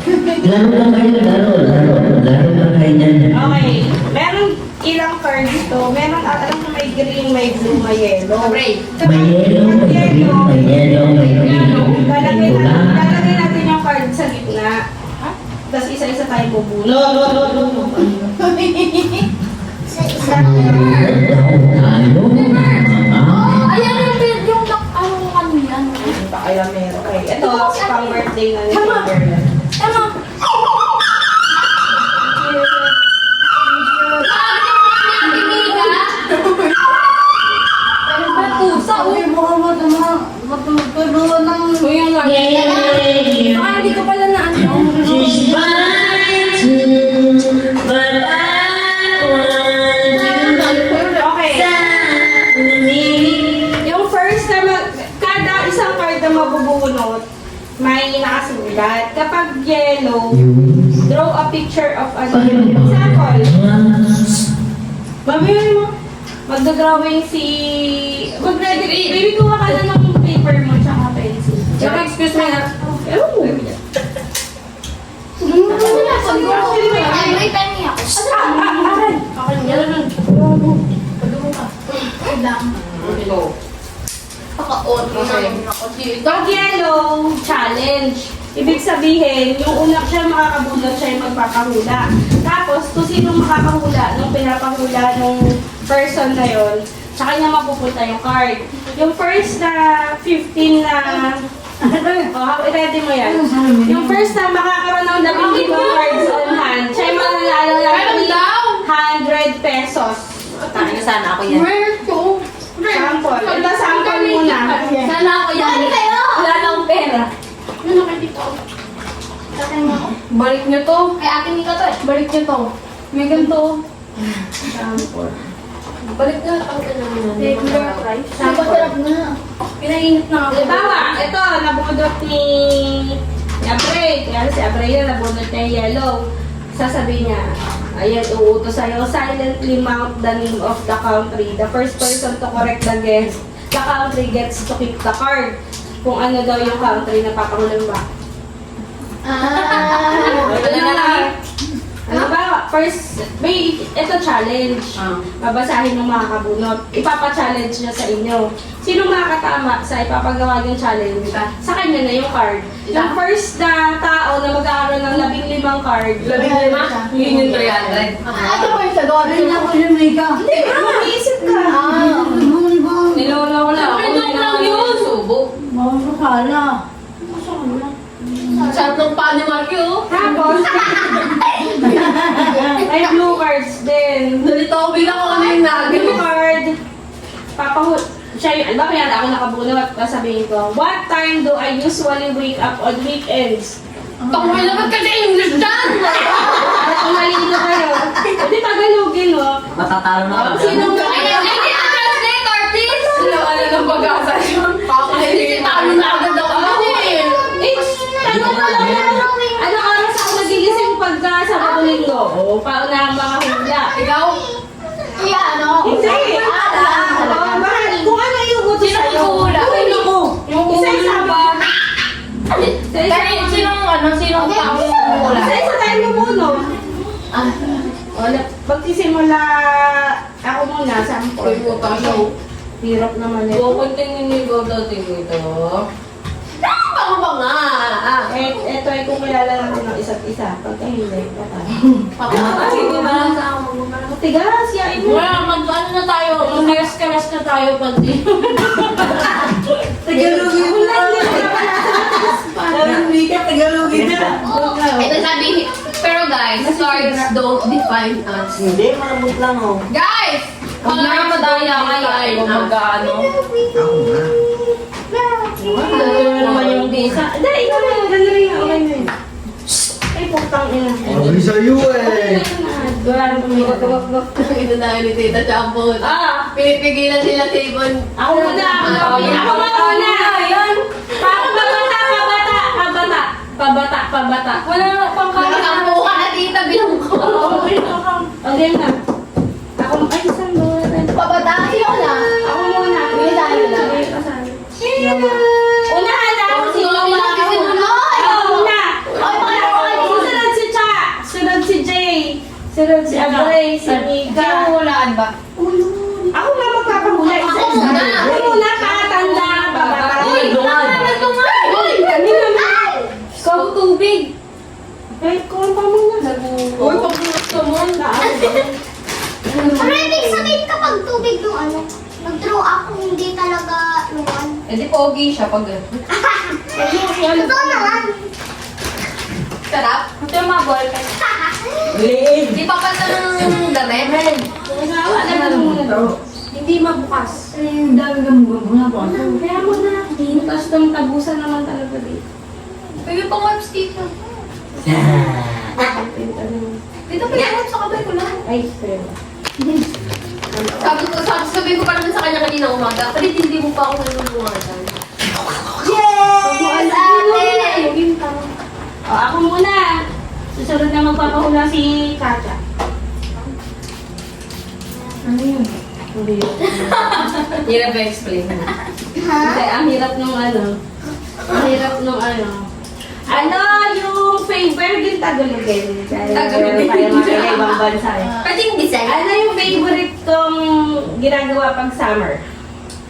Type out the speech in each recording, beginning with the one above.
Laro lang kayo, laro lang kayo dyan. Okay. Meron ilang cards to. Meron, alam mo, may green, may blue, may yellow. May yellow, may green, may yellow, may green, may pula. Lalagay natin yung card sa gitna. Tapos isa-isa tayo bubulot. Ayan yung ano yan. Kaya meron. Okay. Ito, pang birthday na ni Kimberly. Tama. Hindi ko pala na ano. She's mine too, but I want Okay. Yung first na kada isang card na mabubunot, may nakasulat. Kapag yellow, draw a picture of an example. Mabili mo. Magdodrawing si... Mag-ready. Baby, kuha ka na ng paper mo tsaka pencil. Tsaka excuse me na. Oh. May penny ako. Pag yellow, challenge. Ibig sabihin, yung una siya makakabunot, siya yung magpapahula. Tapos, kung sino makakahula nung pinapahula nung person na yon, sa kanya mapupunta yung card. Yung first na 15 na... ready mo yan. Yung first na makakaroon ng 15 cards on hand, siya yung mananalo ng 100 pesos. Tayo sana ako yan. Sample. Ito sample muna. Sana ako yan. Wala na akong pera. Ano ka dito? Balik nyo to. Ay, akin dito to eh. Balik nyo to. May ganito. Sample. Balik nyo. Ang ganun Regular price. Sarap na. Pinainit na ako. Halimbawa, ito, nabunot ni Abray. Kaya si Abray na nabunot niya yung yellow. Sasabihin niya, ayan, uutos sa'yo, silently mount the name of the country. The first person to correct the guess, the country gets to keep the card. Kung ano daw yung country na papakulan ba. Ano na lang? Halimbawa, first, may, ito challenge. Babasahin ng mga kabunot. Ipapa-challenge niya sa inyo. Sino makakatama sa ipapagawa yung challenge? Sa kanya na yung card. Yung first na tao na magkakaroon ng 15 card. 15? Yun yung 300. Ito pa yung sagot. Ay, naku yung Mika. Hindi, mag-iisip ka. Nilola ko lang. Ako lang yun. Subok. Makakala. Sarap ng pa ni Marky, Tapos, may blue cards din. Nalito ako bilang ako ano yung nagin. Blue card. Siya yung, alam mo yan, ako nakabunot. Sabihin ko, what time do I usually wake up on weekends? Takbay naman kasi English dyan! At umalino kayo. Hindi Tagalogin, no? Matatalo na ako. Sinong Hindi ang translator, please! Wala ng pag-asa yun. Hindi talo na agad ako. Tanong ko lang yan. Anong oras ako nagigising pagka sa Linggo? Oo, pauna ang mga hula. Ikaw? Iya, ano? Hindi. Mahal. Kung ano yung utos Sino sa'yo. maghuhula? Gawin mo. Yung Isa-isa ba? Sinong tao yung mula? Isa-isa tayo mamuno. Wala. Pagsisimula ako muna, sample. Uy, puta siya. Hirap naman ito. Pupuntingin niyo yung dating ito. Tama ba nga? Ito ay kung kilala natin ng isa't isa. Pagka hindi, patay. Sige ba lang sa ako? Tigas, yain mo. Wala, mag-ano na tayo? Mag-rest na tayo pag di. Tagalogin mo lang. Parang Mika, Tagalogin na. Ito sabi, pero guys, cards don't define us. Hindi, malambot lang oh. Guys! Pag nakamadaya kayo ay mag-ano. Ako nga. Ano naman yung bisa? Hindi, ikaw na. Ganda rin yung okay na yun. Ay, putang ina. Sabi sa'yo eh. Wala nang tumikot. Ito dahil ni Tita Chambon. Pinipigilan sila si Ibon. Ako muna, ako muna. Yun. Pabata. Wala pang Nakakampo ka na tita, bilang ko. Okay na. Ako, ay, isang doon. Pabataan yun na. Ako muna. Hindi tayo na. Unahan na ako. Sino Ako ba? muna. Ako muna. Ay, pakala ko kayo. Si Andre, si Mika. Sinuhulaan ba? Ako nga magpapahula. Ako muna. Ako muna, tatanda, babata. Uy, dungan. Kami naman. Ikaw tubig. Kahit kung pa muna. Uy, pag gusto mo. Ano ibig sabihin kapag tubig yung ano? Nag-draw ako, hindi talaga luwan. Eh di pogi siya pag gano'n. Totoo naman. Sarap. Ito yung mga ballpen. Liig. Di pa pala ng damit. Wala na muna daw. Hindi mabukas. Ang dami kang mga po. Kaya mo na. Tapos itong tabusan naman talaga dito. Pwede pang wipes dito. Dito pa yung wipes sa kabay ko lang. Ay, sir. Sabi ko pa naman sa kanya kanina umaga, palit hindi mo pa ako nanunungasan. Yes! Ate! O, ako muna. Susunod na magpapahula si Kacha. Ano yun? Hirap i-explain. Hindi, ang hirap nung ano. Ang hirap nung ano. Ano yung favorite din Tagalogin? Tagalogin. Kaya mga ibang bansa eh. Pwede yung design. Ano yung favorite kong ginagawa pag summer?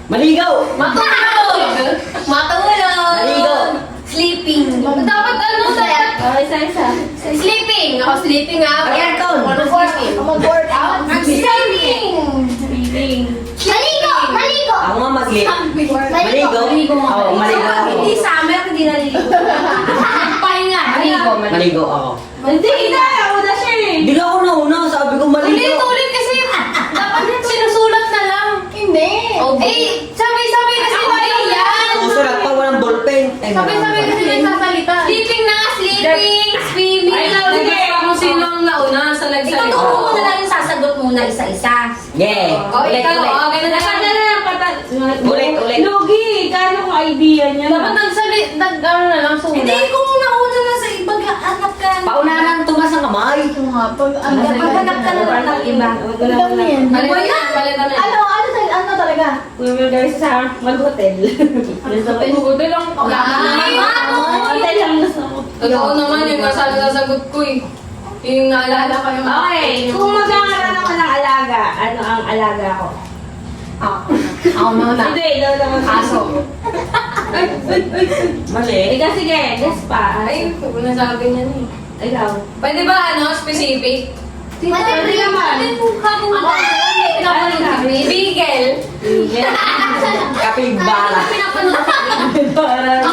Maligaw. Matulog! Matulog! Maligo. Sleeping. Dapat ano dapat? O, isa-isa. Sleeping! Ako sleeping ah. Aircon. Mag-workout. I'm sleeping! Reading. Maligo! Maligo! Ako nga maligo. Oo, maligo ako. Hindi summer, hindi naliligo. Pahinga. Maligo. Maligo ako. Hindi na, ako na siya eh. Hindi ako nauna, sabi ko maligo. Ulit-ulit kasi dapat sinusulat na lang. Hindi. Eh, sabay-sabay kasi hindi yan. Susulat pa walang ballpen. Ay, Sabay-sabay kasi nagsasalita. Sleeping na, sleeping, swimming. Ay, sige. Kung sino ang nauna sa nagsalita. Ituturo mo na lang yung sasagot muna isa-isa. Yeah. O, Ulit, ikaw, ulit. ganun na Nasaan lang. na lang pata... Ulit. Lugi, gano'n kong idea niya. Dapat ano na lang, sulat. Hindi, kung nauna na sa ibang hanap ka. Paunahan tumas ang kamay. Ito nga, paghanap ka na lang ng iba. Alam mo yan. Palitan na. Ano talaga? We will go sa mag-hotel. Hotel lang. Hotel lang gusto ko. Totoo naman yung nasasagot ko eh. Yung naalala ko yung Okay, kung magkakaroon ako ng alaga, ano ang alaga ko? Ako muna. Hindi, ikaw naman. Aso. Mali. Ikaw sige, guess pa. Ay, huwag ko nasabi niya eh. Ikaw. Pwede ba specific? Pwede naman. Beagle. Kapibara. Parang...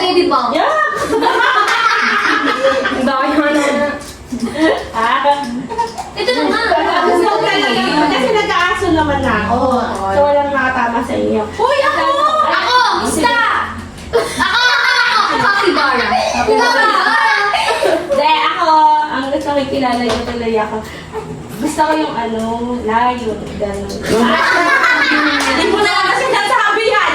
Baby bomb. Yeah! Ang dami na. Ito na nga. Gusto ko talaga. Kasi nag-aaso naman na ako. So walang nakatama sa inyo. Uy, ako! Ako! Isda! Ako! Capybara. Hindi, ako, ang gusto ko kilala niyo tuloy ako. Gusto ko yung ano, layon, gano'n. Hindi mo na kasi nasabi yan!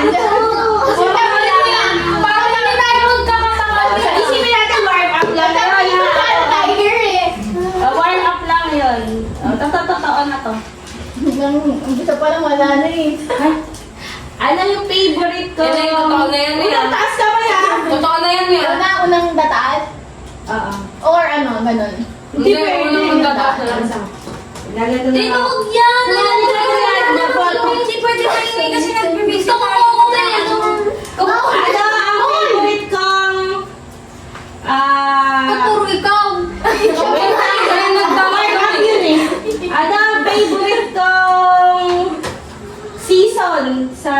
Parang kami tayo magkakatawa. Isipin natin warm up lang. Warm up lang yun. Totoo na to. Ang pa lang wala na eh. Ano yung favorite ko? Yan na yung totoo na yan. Unang taas ka ba yan? Totoo na yan yan. Unang dataat? Oo. Or ano, ganun? Hindi unang magdataas na lang. Lalagyan na Dito, lang. huwag yan! Hindi pwede maingay kasi nagbibigay. Gusto ko kukunin. Ano ang favorite kong... Ba't puro ikaw? Warm up yun eh. Ano ang favorite kong season sa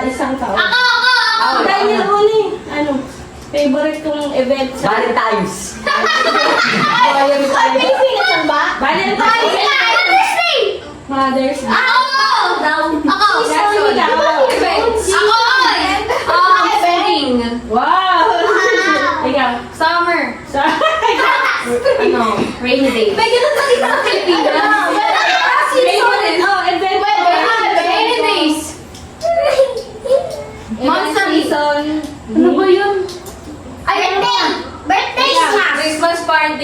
isang taon? Ako! Dahil yun uli. Ano? Favorite kong event sa... Valentine's. Pilipinas ba? Valentine's Day! Mother's Day. Ako! Season ikaw. Events. Ako! Spring. Wow! Ikaw. Summer. Ano? Rainy day. May ganun ba dito sa Pilipinas? Favorite, oh, event. Rainy days. Monster season. Ano ba yun? Birthday! Christmas party.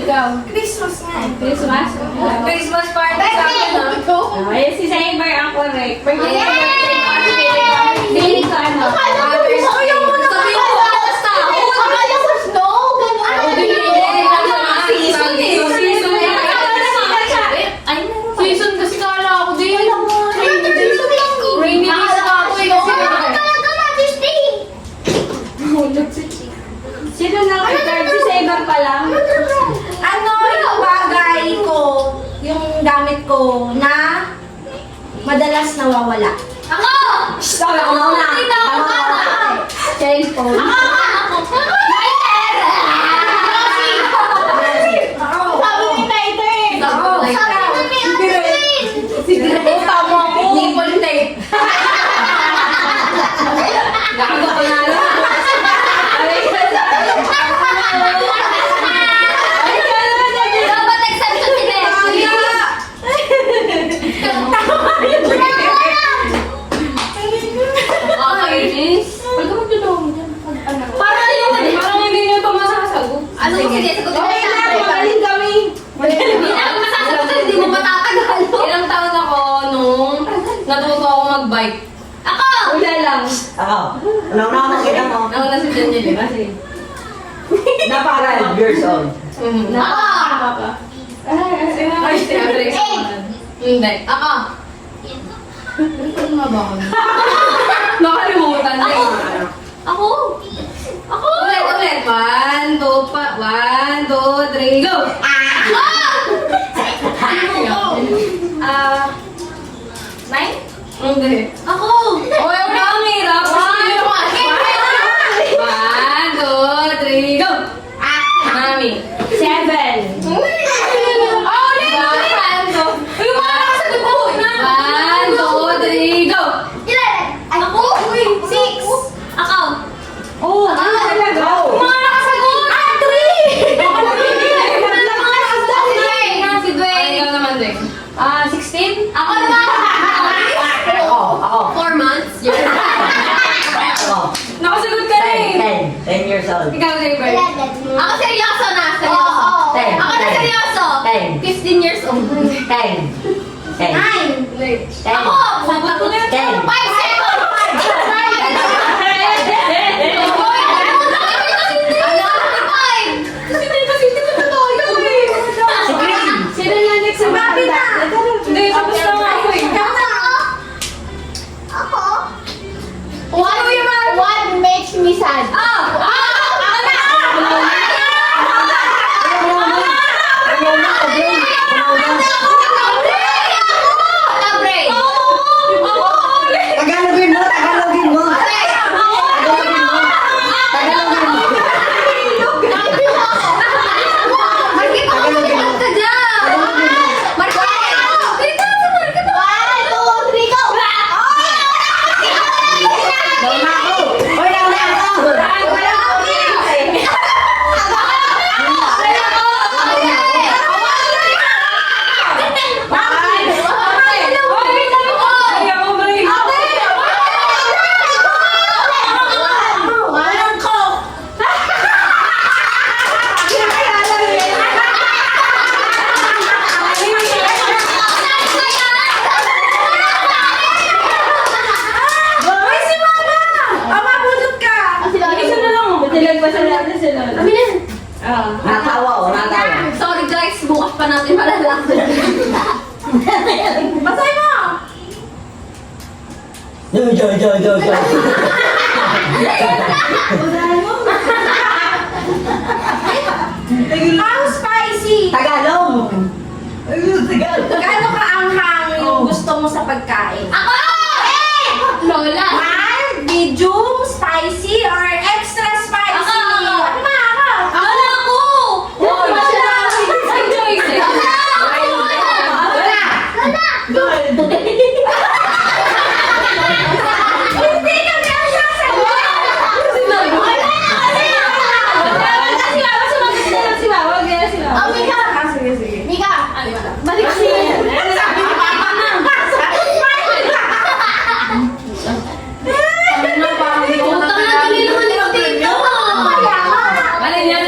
Ikaw. Christmas nga eh. Christmas. Christmas party sa akin ah. Ayun, si Saber ang correct. Yeah! Feeling ko ano? Sabihin ko, basta. Akala ko snow, ganun. Hindi, Sino nang record? Si Saber pa lang. Ano yung bagay ko, yung gamit ko na madalas nawawala? Ako! Sorry, ako na. Ito, ako! Cellphone. My pera! Sabi ni Taito eh. Ako. Sabi na may ano din. Siguro tama ako. Nipple tape. Gago ko na lang. Dapat exemption si Bessie. Nakakainis. Huwag ka magtutulong mo dyan. Parang Hindi nyo pumasa ka sagot. Ano sige, sagot ko. Okay lang, magaling kami. Hindi na ako masasagot, hindi mo matatagal. Ilang taon ako nung natuto ako mag-bike. Ako! Wala lang. Ako. Una-una ako nakita mo. Nauna si Daniel. Kasi. Napaka 12 years old. Ako! Ay, siyempre. Hindi. Ako. Ano nga ba ako? Nakalimutan na Ako. Ako! Ako! Ulit. 1, 2, 3, go! Nine? Hindi. Ako! O, yung ang hirap. 1, 2, 3, go! Mami. 7. Oh, ulit! Uy, wala ka sa dugo! 1, 2, 3, go! Ilan? Ako? 6! Ako? Oh, talaga. Mga nakasagot! 3! Si Dwayne. Ikaw naman, Dwayne. 16? Ako naman! Ako. 4 months? Ako. Nakasagot ka na eh. 10 years old. Ikaw, Saber. 11. Ako seryoso na, seryoso. Oo. Ako na seryoso. 10. 15 years old. 10. 10. 9. Ako! Sagot ko na yun. 10. 5 seconds! Sino na next sa matanda? Hindi, tapos na nga ako eh. Ako? One makes me sad. Ako na! Elaborate. Tagalogin mo, Tagalogin mo. Tagalogin mo. Tagalogin mo. Marikit ka dyan! Marikit! Dito sa marikit! 1, 2, 3, go! Nauna ako. Hoy, nauna ako. Matilag pa sila. Natawa o, natawa. Sorry guys, bukas pa natin malalaman. Basahin mo! Yo. How spicy? Tagalog. Gaano kaanghang yung gusto mo sa pagkain? Ako! Lola! Mild, medium, spicy, or extra spicy? Ako! Ano ba ako? Ako na ako! Oh, Wala! Ang choice eh. Hindi kami ang sasagot! Oh, Mika. Sige. Mika. Balik siya. Sabi ni Papa na. Utang na tingin naman yung dito. Alin yan.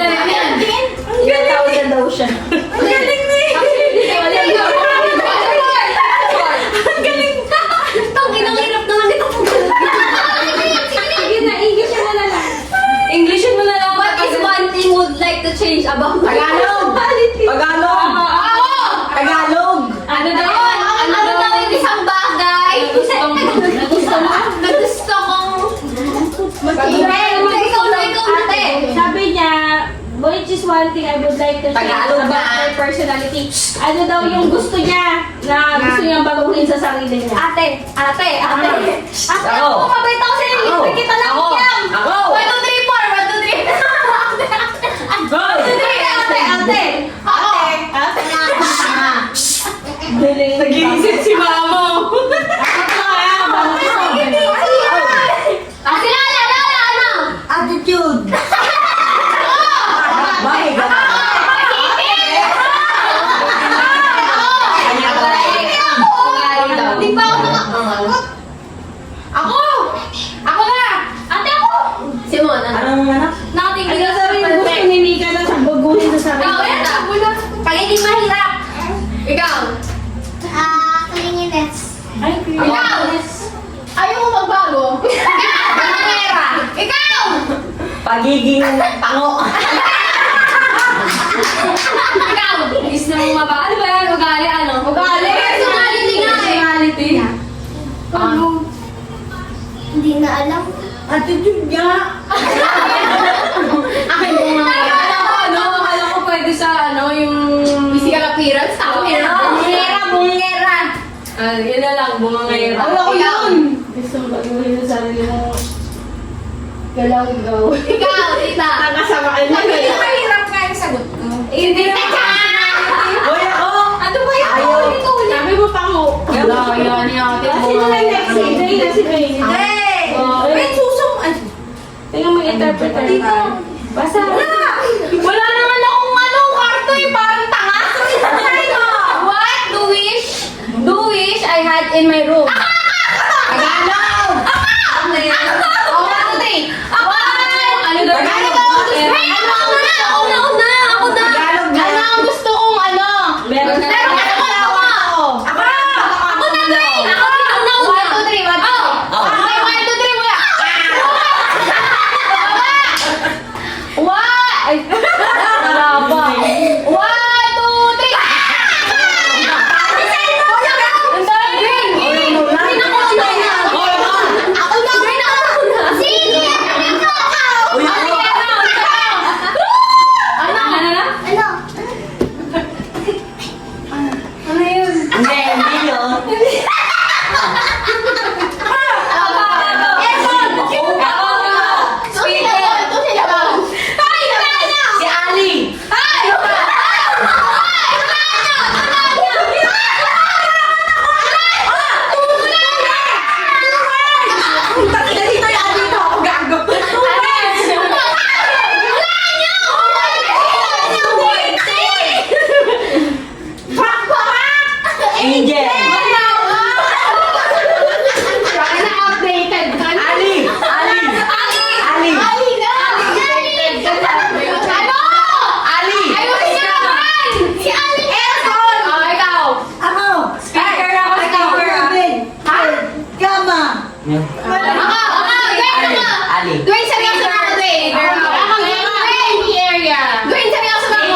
Ilan thousand daw siya. Ang galing ni. Ang hirap naman ito. Sige na, English mo na lang. Englishin mo na lang. What is one thing would like to change about Tagalog. Tagalog. Tagalog. Ano daw? Ano daw yung isang bagay? Na gusto kong Ikaw na, ate. Sabi niya, one thing I would like to share Tagalog about na. my personality. Ano daw yung gusto niya na gusto niyang baguhin sa sarili niya? Ate! Ate! Ate! Ate! Ako. Ako! Mabait ako sa'yo! Ako. Libre kita lang Ako. yan! Ako. 1, 2, 3, 4! 1, 2, 3! Go! 1, 2, 3! Ate! Ate! Ako! Galing. Nag-iisip si mama. Ate Lala! Lala! Ano? Attitude. Bakit ka? Hindi pa ako nakakamot. Ako! Ako na! Ate ako! Simon, ano? Anong anak? Nothing. Ano sabi yung gusto ni Mika na baguhin sa sarili Ikaw, niya? yan. Pag hindi mahirap. Ikaw. Clinginess. Ay, Ikaw. Ayaw mo magbago. Pangera. Ikaw. Pagiging tango. Ikaw. Is na mo maba. Ano ba yan? Ugali, ano? Ugali. Personality nga eh. Personality. Ano? Hindi na alam. Attitude nga. Akin mo nga. Akala ko pwede sa ano, yung physical appearance. Ako yun. Bungera. Yun na lang, bungera. Ako yun. gusto mo baguhin sa sarili mo. Galaw-gaw. Ikaw, tita. Nakasama ka na. Hindi mahirap nga yung sagot ko. Hindi na. Hoy ako. Ano ba yun? Ayaw. Ulit-ulit. Sabi mo pa mo. Wala, yan yung ating Sino lang next? Si Jay na si Jay. Hey! Oh, Wait, susong. Ay, Tingnan mo yung interpreter. Dito. Basta. Wala naman akong ano, kwarto eh. Parang tanga. What do wish I had in my room? Tagalog! Ate! Ako! 1, 2, 3! Ako! Ano daw? Tagalog! Ako na! Tagalog na. Ano ang gusto kong ano? Meron na. Meron ka naman ako! Ako na, Dwayne! Ako na una! 1, 2, 3! 1, 2, 3! Oh. Okay, 1, 2, 3 muna! What? Ay, maraba. 1, 2, 3! Ang dami! Green ako una! Ako na! Green ako una! Sige! Uy ako. Ano? Ano? Ano yun? Hindi yun. Si Ali. Angel. Ali. Ali. Ali. Ako! Speaker ako, speaker. Kama. Ali. Dwayne, seryoso na ako, Dwayne. Ako, Dwayne, area. Dwayne, seryoso na ako.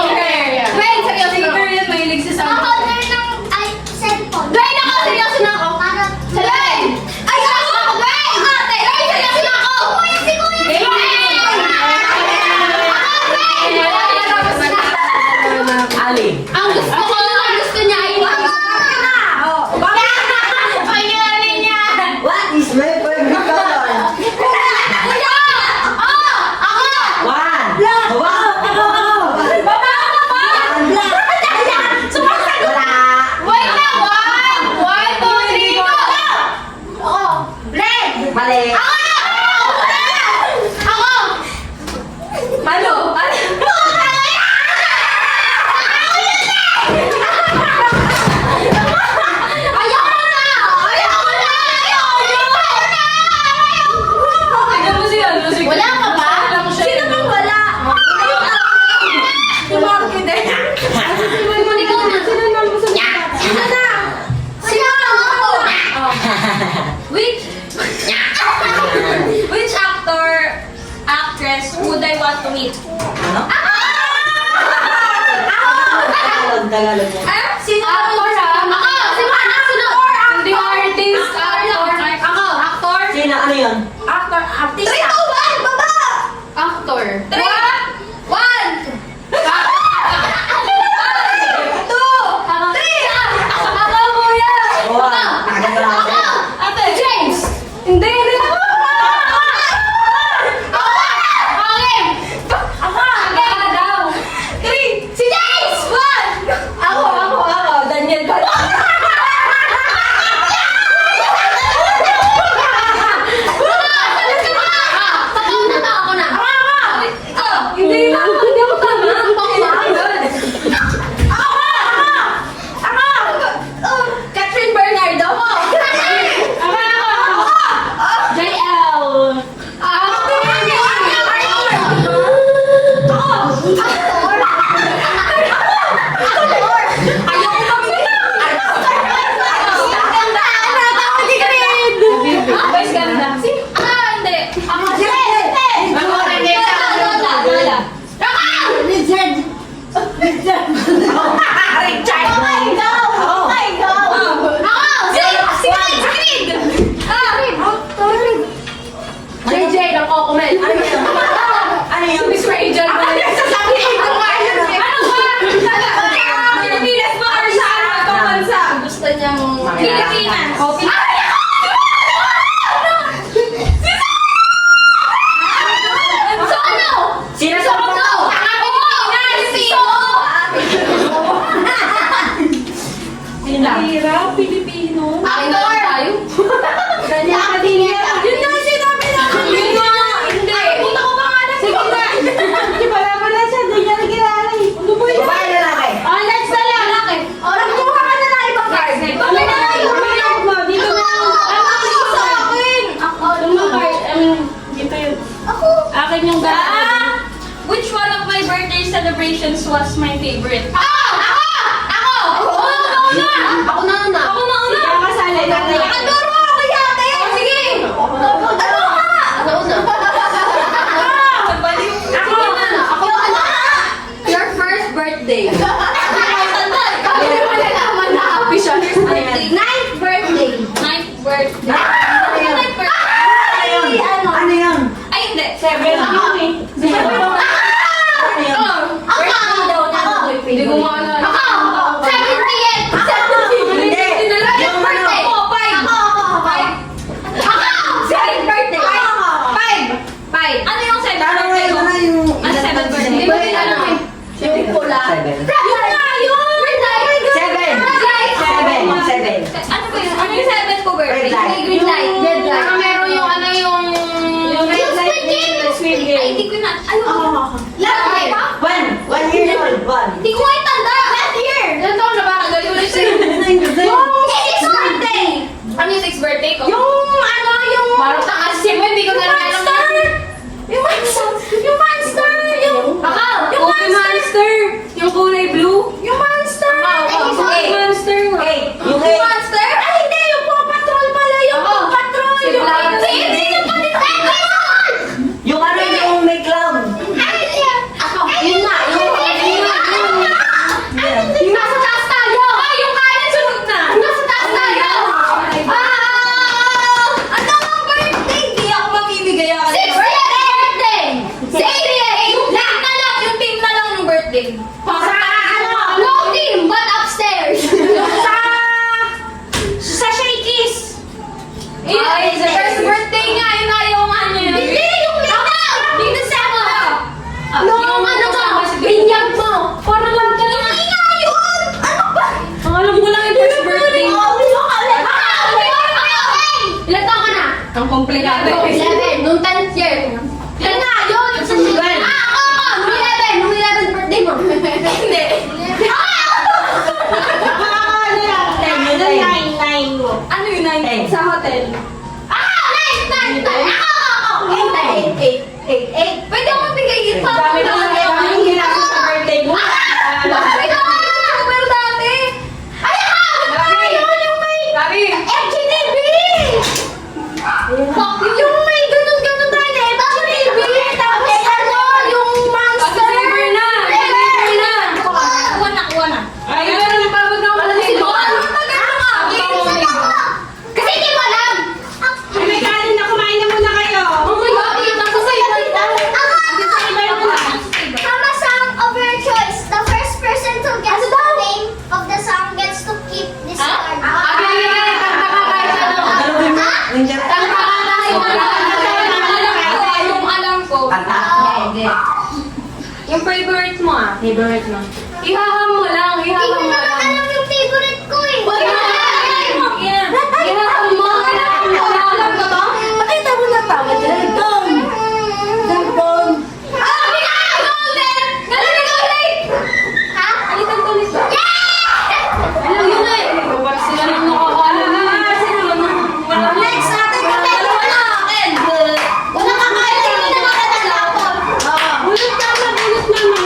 Dwayne, seryoso na ako. Yun, mahilig sa Ako na ng ay, cellphone. Dwayne, ako, seryoso na ako. Para Dwayne! Ay, ako! Dwayne! Ate! Dwayne, seryoso na ako! Kuya, si Kuya! Ali. Ang gusto niya ay Pangalan niya! What is my favorite color? Kuya! Ako! One. Black. Wow. Baba ka ba? Sumasagot! Wait na! 1, 2, 3, go! Ako! Red! Mali. Ako! Ano? Wala ka ba? Sino bang wala? Tumakbo din. Ikaw na. Sino na gusto mo? Sino na? Sino ako? Which actor, actress would I want to meet? Ano? Tagalog mo. Sino actor ha? Ako! Sino? Sino? Hindi artist. Ako. Actor? Sino? Ano yun? Actor, artist. 3, 2, 1! Baba! Actor. 3, 1! Ayoko kami Boys ganda. Hindi. Ako Lola. Richard! Richard! Richard! Oh my God! Oh my God! JJ ng Cocomelon. Ano yun? Miss Rachel ba? Ano sasabihin ko nga yun? Ano ba? Pilipinas ba or saan ba itong bansa? Gusto niyang Pilipinas. Sino sa Sono! Ako mo! Hirap, Pilipino. Akin na lang tayo. Yun na yung sinabi namin. Yun nga! Hindi! Punta ko pa nga na. Sige na! Hindi pala pala siya, hindi niya nakilala eh. Ano ba yun? Babae lalaki? Ah, next na lang. Lalaki. O, nagkuha ka na lang ibang card. Dito na lang. Dito na lang. Sa akin! Dito yun. Ako. Akin yung gano'n. Which one of my birthday celebrations was my favorite? Ako! Ako na! Ako na! Kaya kasali natin. Nakaturo ako kay ate! Sige! Ano na? Nabaliw. Ako na! Your first birthday. Kami naman nalaman na happy siya. First birthday. Ninth birthday. Ninth birthday. Ninth birthday. Ano yun? Ay, hindi. Seven yun eh. Ano yun? Birthday daw na hindi ko maalala. Ako. 78. Hindi. Yung birthday. Ako, five. Five. Seventh birthday. Five. Ano yung seventh Ano birthday ko? na yung... Ano seventh birthday? Hindi ko din alam eh. Yung pula. Seven. Yun nga yun! Seven. Seven. Ano ba yun? Ano yung seventh ko birthday? Red light. May green light. Red light. Saka meron yung ano yung... Yung red light game. Squid Ay, game. hindi ko na... Ayun. Lagi pa? 1 year old. 1. Hindi ko nga itanda. Last year. Ilan taon na ba? Nagalulit siya. Sixth birthday. Ano yung sixth birthday ko? Yung Parang takasin mo, hindi ko na alam. Yung monster. Yung monster. Baka, Yung monster. Yung kulay blue. Yung monster. Yung monster. Yung Yung monster? Ay, hindi. Yung Paw Patrol pala. Yung Oo. Paw Patrol. Si Yung Blanca. Hindi, yung Yung ano yung may clown. Yun nga, yung nasa taas tayo! Ah, yung kanan sunod na! Nasa taas tayo! Ano ang birthday? Di ako mamimigay ako. 68 birthday! 68! Yung team na lang ng birthday. No team, but upstairs! Sa Shakey's. Ay, sa first birthday nga, yun nga yung ano yun. Hindi, yung Dito sa ako. Yung ano ba? Binyag mo. Para lang ka lang. Hindi nga yun. Ano ba? Ang alam ko lang yung first birthday. Ilan taon ka na? Ang komplikado. 11. Nung 10th year. Yan nga, yun. Nung 11 birthday mo. Hindi. Ano yun, 9? Sa hotel. Pwede ako magbigay ito. Dami na yung ginagawa sa birthday mo. Pwede ako magbigay sa numero dati. Gabi! FGTV! Fuck you. Yung may ganun-ganun tayo na FGTV! Tapos ano, yung monster! Deliver na! Kuha na. Ay, ano pa ba naman Alam si Don? Tagal na nga. Kasi hindi mo alam! Ay, may kanin na, kumain na muna kayo. Oh my God, ilang ko sa'yo. Tama song of your choice. The first person to guess the name of the song gets to keep this card. Ninja. Yung alam ko. Kanta. Yung favorite mo ah. Favorite mo. Ihaham mo lang. Hindi ko naman alam yung favorite ko eh. Ihaham mo. Alam ka ba? Pakita mo na tama. Dum. Dum. Golden! Galing na golden! Ha? Alitan ko ulit. Alam yun na eh. Sila nang nakakaalam na. Next natin yung dalawa na akin. Wala kang kaya na nakakatanda ko. Ulit naman, ulit naman.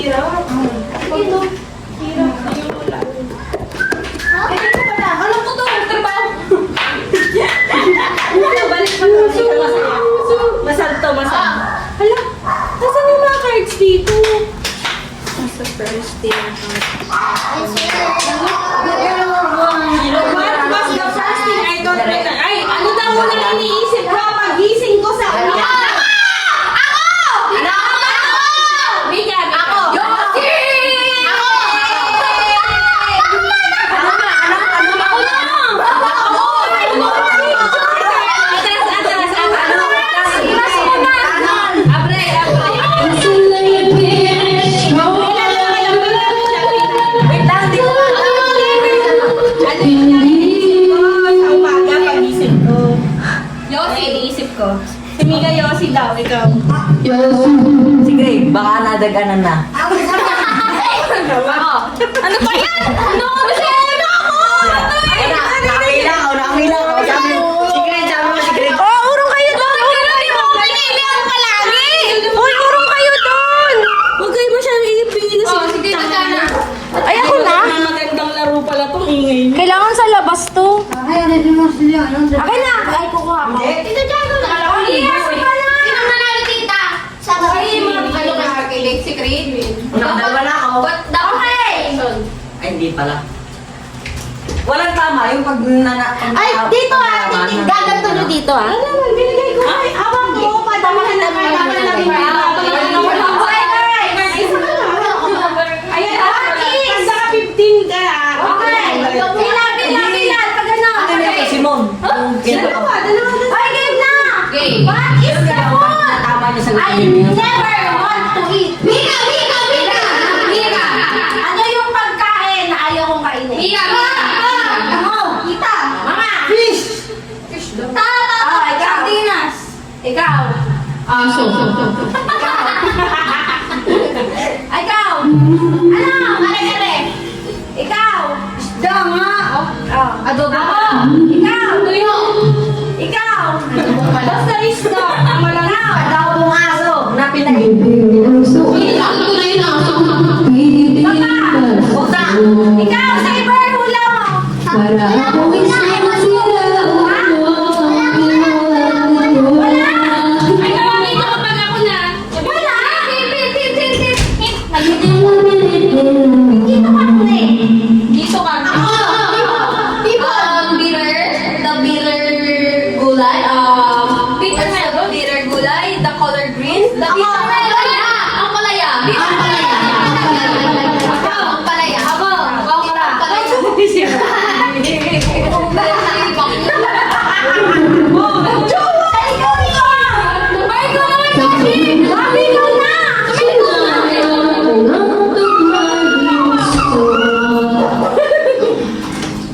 hirap. Ito. Hirap na yung wala. Ay, ito pala. Alam ko to. Trabaho. Balik pa to. Masalto. Hala, nasan yung mga cards dito? Nasa first day. What was the first thing I got written? Ay, ano daw muna iniisip ko pag-gising ko sa umaga? Mika, ako! Yosi! Ako! Sa umaga pag-gising ko. Yosi! Iniisip ko. Si Mika Yossi daw, ikaw. Si Greg, baka nadaganan na. Ako! Ano pa yan? Ano? Masaya ako! Nakamilang ako. Sabi, si Greg, sabi mo si Greg. Urong kayo doon! Hindi mo pinili ako palagi! Uy, urong kayo doon! Huwag kayo masyadong iipingin na Oh, sige, sana. Ay, ako na? Magandang laro pala itong ingay niyo. Kailangan sa labas to. Akin na! Ay, kukuha ko. Tito Jago, Yes, wala! Sino nanalo, tita? Sa Ay, mga ano ka arkilig, si Creed. Nakadalawa na ako. But, okay! Ay, hindi pala. Walang tama yung pag Ay, dito gaganto nyo dito Ano naman, binigay ko. Ay, awang mo. Padamahan na kayo. Ayan, pagka ka 15 ka. Simon. Dalawa ba? Ay, game na! Game. What is the point? Tama niya sa I never want to eat. Mika! Ano yung pagkain na ayaw kong kainin? Mika! Ano? Kita! Mama! Fish! Tata! Sardinas! Ikaw! Aso! Ikaw! Ano? Kare-kare! Ikaw! Isda nga! Adobo! Ikaw! Tuyo! Ikaw! Basta isda! Malalaw! Adobong aso na pinain. Pusa! Ikaw, Saber! Hula mo! Para akong isang masira. Ay, tawagin ko kapag ako na! Wala! Dito ka muna eh! Dito ka! Bitter gulay, bitter gulay, the color green, the bitter melon, ang palaya. Ang palaya. Ako, ang palaya.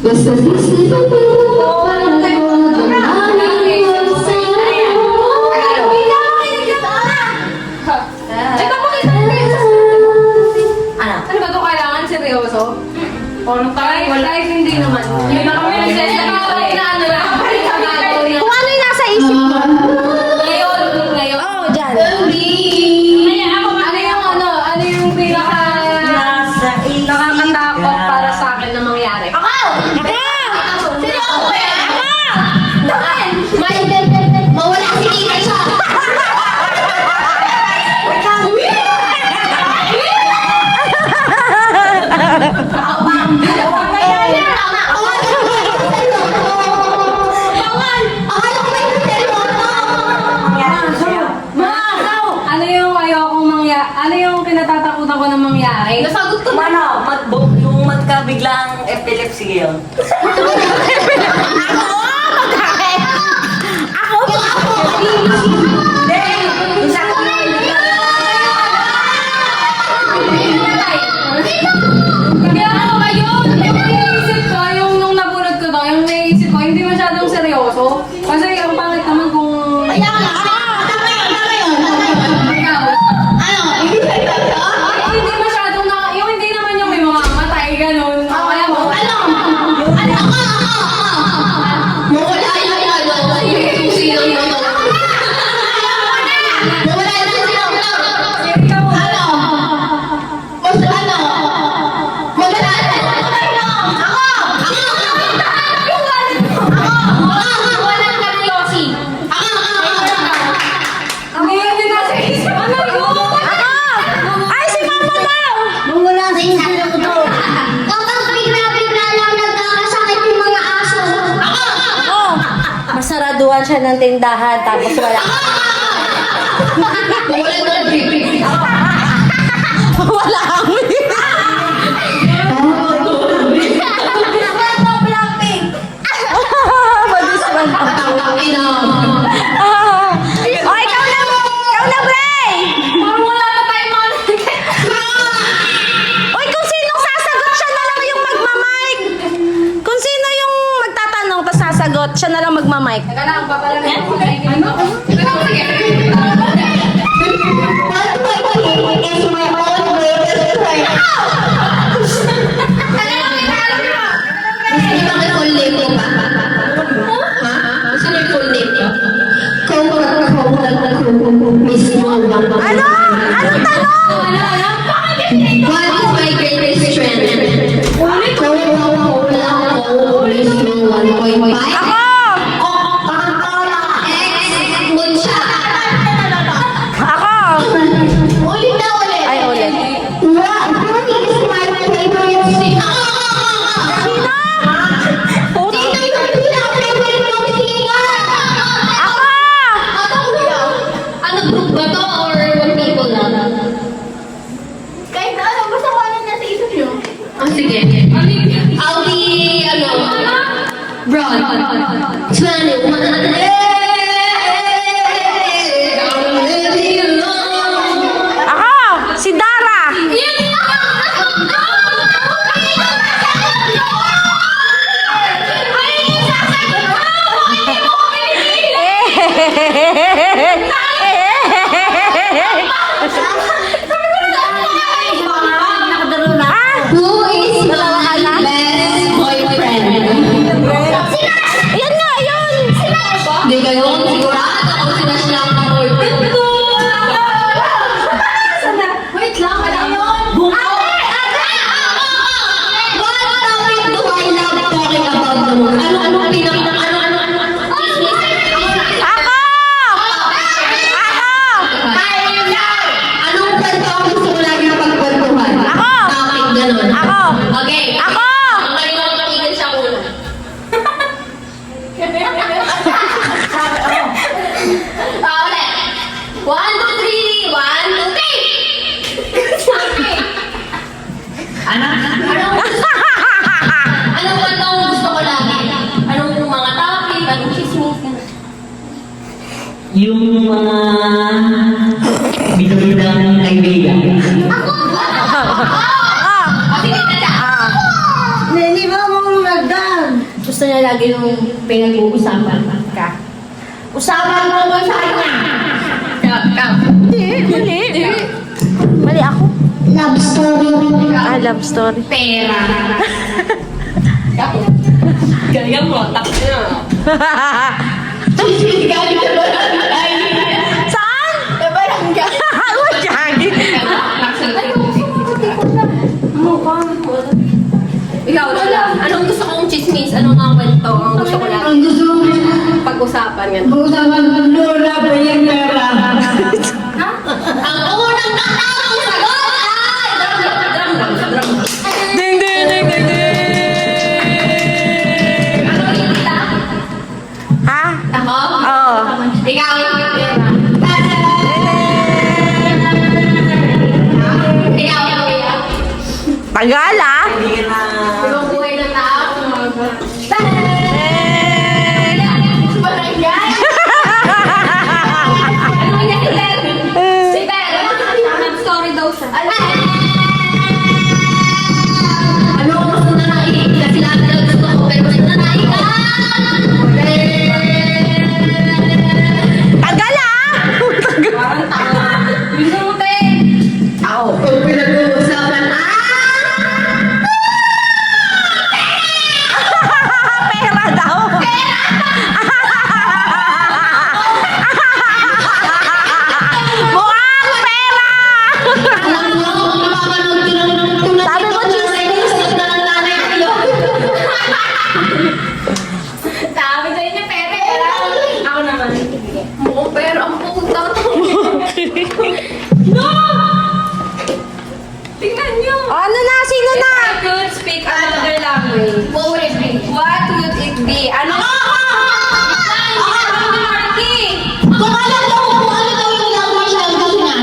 Basta sisipan mo para ko Ano ba ito kailangan seryoso? O, nung tayo, wala, hindi naman. Hindi na kami nagsasya na ano lang. Kung ano yung nasa isip mo? Ngayon. Oo, dyan. Kaya ako, ano yung pinaka Nasa isip nakakatakot ka. para sa akin na mangyari? Ako! Sino ako eh? Ako! Doon! Mawala si tita siya. Ano yung kinatatakutan ko na mangyari? Nasagot ko na. Yung magkabiglang epilepsy yun. Kaya ako ngayon, yung naiisip ko, yung nung nabunod ko daw, yung naiisip ko, hindi masyadong seryoso. Kasi ang pangit naman kung... Ikaw. Ay, hindi masyadong na... Yung hindi naman yung may mamamatay, ganun. Kaya mo, naman siya ng tindahan, tapos wala. Wala kami. Madisman oh, ikaw na, Bray! Parang wala na tayo Uy, kung sinong sasagot, siya na lang yung magmamic. Kung sino yung magtatanong, tapos sasagot, siya na lang magmamic. Teka lang, papalamin ako. Ano? Ano? Anong tanong? What is my greatest strength? Ako! Ay, ulit. Ano group ba to or one people lang? Kahit na ano, basta kung ano nasa isip nyo. Ah, sige. I'll be, broad. 21. Ako! Si Dara! Who is my best boyfriend? Yan nga, yun! Hindi kayo, sigurado ako sila siya ang boyfriend. Wait lang, alam mo? What topic do I love talking about the most? Ano pinaka, Ako! anong kwento ang gusto ko lagi na pagkwentuhan? Ako! Topic, ganun. Ako! Okay. Ako! Ang galing ako matigil sa ulo. Ulit. 1, 2, 3. 1, 2, 3. Anong kwento ang gusto ko lagi? Anong mga topic? Anong chismis? Yung mga bidang kaibigan. Hindi ba mo nagdan? Gusto niya lagi yung pinag-uusapan ka. Usapan mo ba sa kanya? Mali. Mali ako. Love story. Ah, love story. Pera. Galing mo, tapos na. Saan? Barangay. Ikaw, Lola, anong gusto kong chismis? Anong mga kwento ang gusto ko lagi? Ang gusto mo Pag-usapan yan. usapan ng Lola ba yung pera? Ang unang katawang sagot ay... Drum. Ding, ding, ding, ding, ding. Ano kita? Ha? Ako? Oo. Ikaw. Ikaw. Tagal ah. Ibang buhay ng tao. Barangay. Ano niya si Ben? Si Ben. Nag-story daw siya. Ano ang gusto na naiik? Kasi lahat na gusto ko, pero gusto na naiik ka. Tagal ah. Parang tanga. Minute. Ako. Kung pinag-uusapan, Pera daw. Mukhang pera. alam mo, kung mapapanood ko ng Sabi mo, chismis. na ng nanay ko. Sabi sa'yo niya, pere. Ako naman. Mukhang pera ang puta. Tingnan niyo. Ano na? Sino na? I could speak another language. What would it be? What would it be? Ano? Kung alam daw yung language na gusto niya.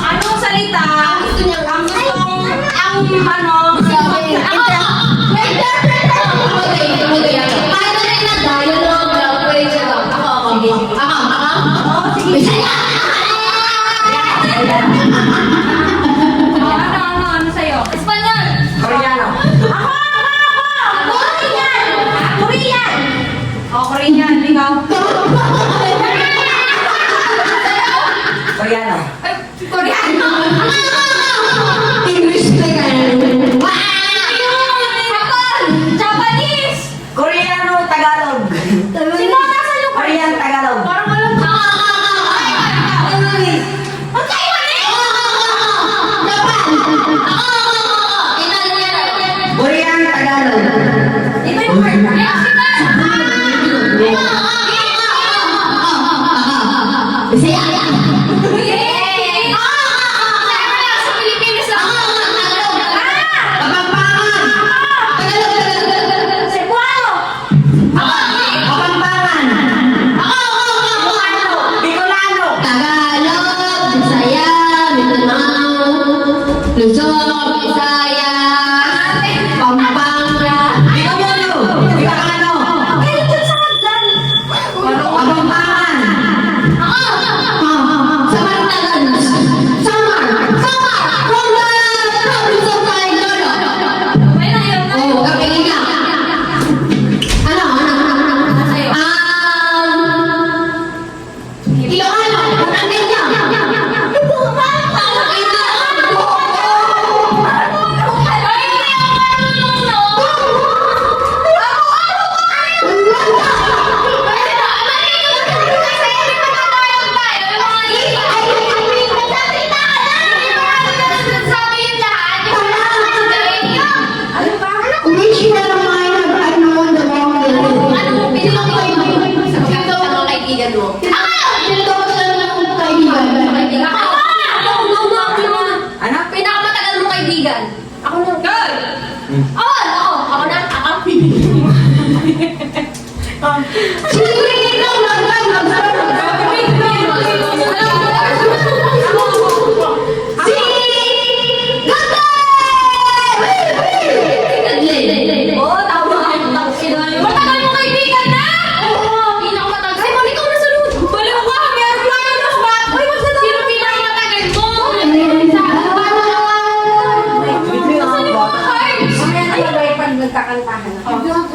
Anong salita? Gusto niya, ang ano, Sabi, kahit na rin na dialogue, language, Bisaya! ano sa'yo? Espanyol! Koreano. Korean! Oh, Korean, ikaw? Koreano. Koreano! English na yan. Hapon! Japanese! Koreano, Tagalog. Sino ang nasa lugar? Korean, Tagalog. Parang alam ko. Ang Taiwanese! Korean, Tagalog. Iba yung word. Bisaya! Yay! Sa Pilipinas lang. Kapampangan! Cebuano! Kapampangan. Bicolano. Tagalog, Bisaya, Mindanao, Luzon, Visayas, Pampanga, Bicolano. Bicolano. Kapampangan. Samartagan, Samar, from the province of Tagalog. May naiyon na. Oh, kapingin ka. Ano? Ilocano, andin ka. Original mind of unknown the wrong Ano? Pinakamatagal mong kaibigan. Ako na. Girl! Ako na. Oo, tama. Matagal mong kaibigan na! Pinakamatagal. Ay, mali ka na sa loob. Baliw ka, meron na yun ng bat. Uy, wag na daw. Sino pinakamatagal mo?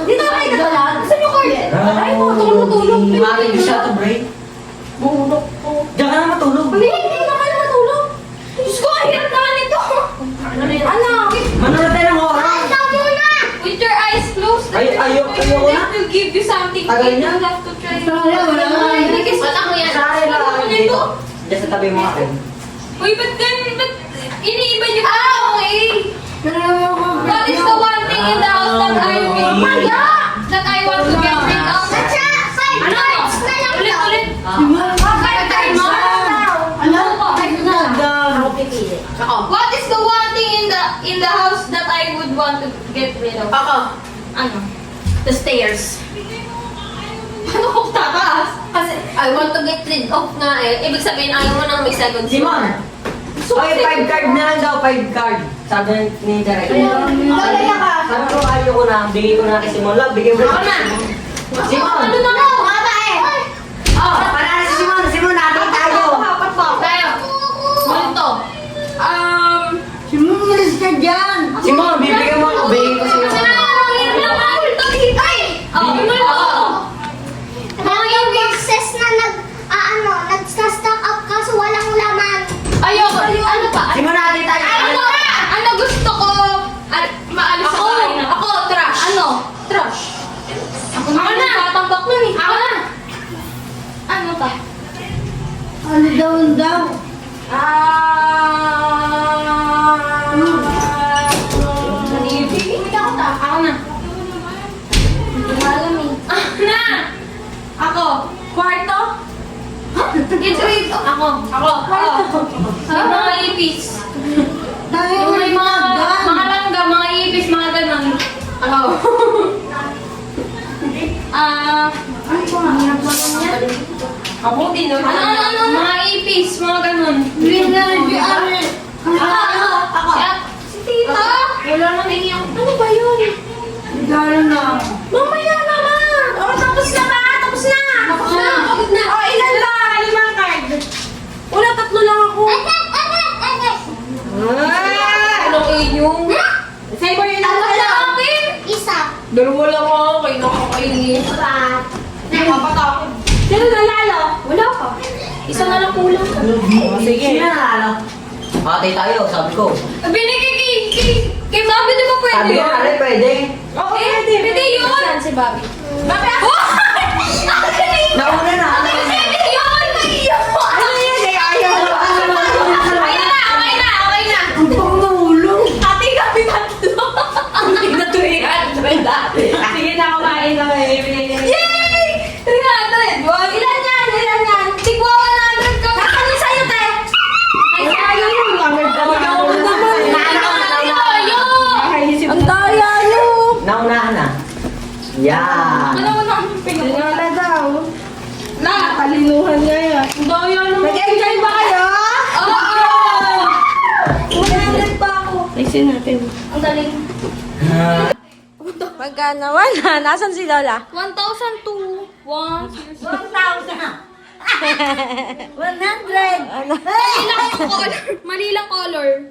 Dito kayo nagkalaan. Saan yung card? Ay, matulog. Mali siya to break. Diyan ka na matulog. Hindi na kayo matulog. Diyos ko, ang hirap naman ito. Anak, Manonood tayo ng horror. with your eyes closed. Ayoko na. That will give you something. Tagal niya. You have to try. Ay, Wala ko yan. Saan na lang dito? Diyan sa tabi mo akin. Uy, ba't iniiba niyo? Okay. What is the one thing in the house that I will... That I want to get rid of? Ano? Ulit. Five times. What is the one thing in the house that I would want to get rid of? Ano? The stairs. Ano kung tataas? Kasi I want to get rid of nga eh. Ibig sabihin ayaw mo nang may second Simon! Oy, 5 card na lang daw, 5 card. Sabi ni Derek. Sabi ko, ayaw ko na. Bigay ko na kay Simon. Love, bigay mo na kay Simon. Simon! Ano na ako? Para na si Simon. Simon, natin tayo. Apat pa. Tayo. Ano to? Simon, bibigyan mo ako. Bigay ko sa'yo. Mga boxes na nag-stack up kaso walang laman. Ayoko. Ano pa? Simon, natin tayo. Ano gusto ko? At maalis ako. Ako, trash. Ano? Trash. Ako na. Tatambak nun eh. Ako na. Ano pa? Ako na. Na! Ako. Kwarto? Get rid of... Ako. Kwarto. Yung mga ipis. Yung may mga langga, mga ipis, mga ganun. Ako. Kamuti naman. Mga ipis, mga ganun. Ako. Si Tita. Wala na yung... Ano ba yun? Gano'n na. Mamaya naman. Oh, tapos na ba? Tapos na. Tapos na. Pagod na. Oh, ilan ba? 5 card. Wala, 3 lang ako. Anong inyong? Sa'yo yun Ano lang. lang akin? Isa. 2 lang ako. Kayo nakakainis. Napapatakot. Sino nanalo? Wala pa. Isa na lang kulang. Sige. Patay tayo, sabi ko. Binigay kay Bobby, di ba pwede? Sabi ko, pare, pwede. Oo, Pwede yun. Saan si Bobby? Bobby ako! Nauna na. Pwede yun! Ano yan eh? Ayaw. Okay na. Ang pangulong. Ate kami tatlo. Hindi na 300 dati. Sige na, kumain na kayo. Yay! 300! Ilan yan? Tigwa 100 ka. Nasaan yung sa'yo, te? Ay, ayaw yun. Kamag ka naman. Ang daya nyo! Naunahan na. Yan. Ano na? Tingnan daw. Nakalinuhan niya yan. Ang daya nyo! Nag-enjoy ba kayo? Oo! 100 pa ako. Ayusin natin. Ang galing. Magkano? Wala. Nasaan si Lola? 1,002. 1,000. 100. Mali lang color.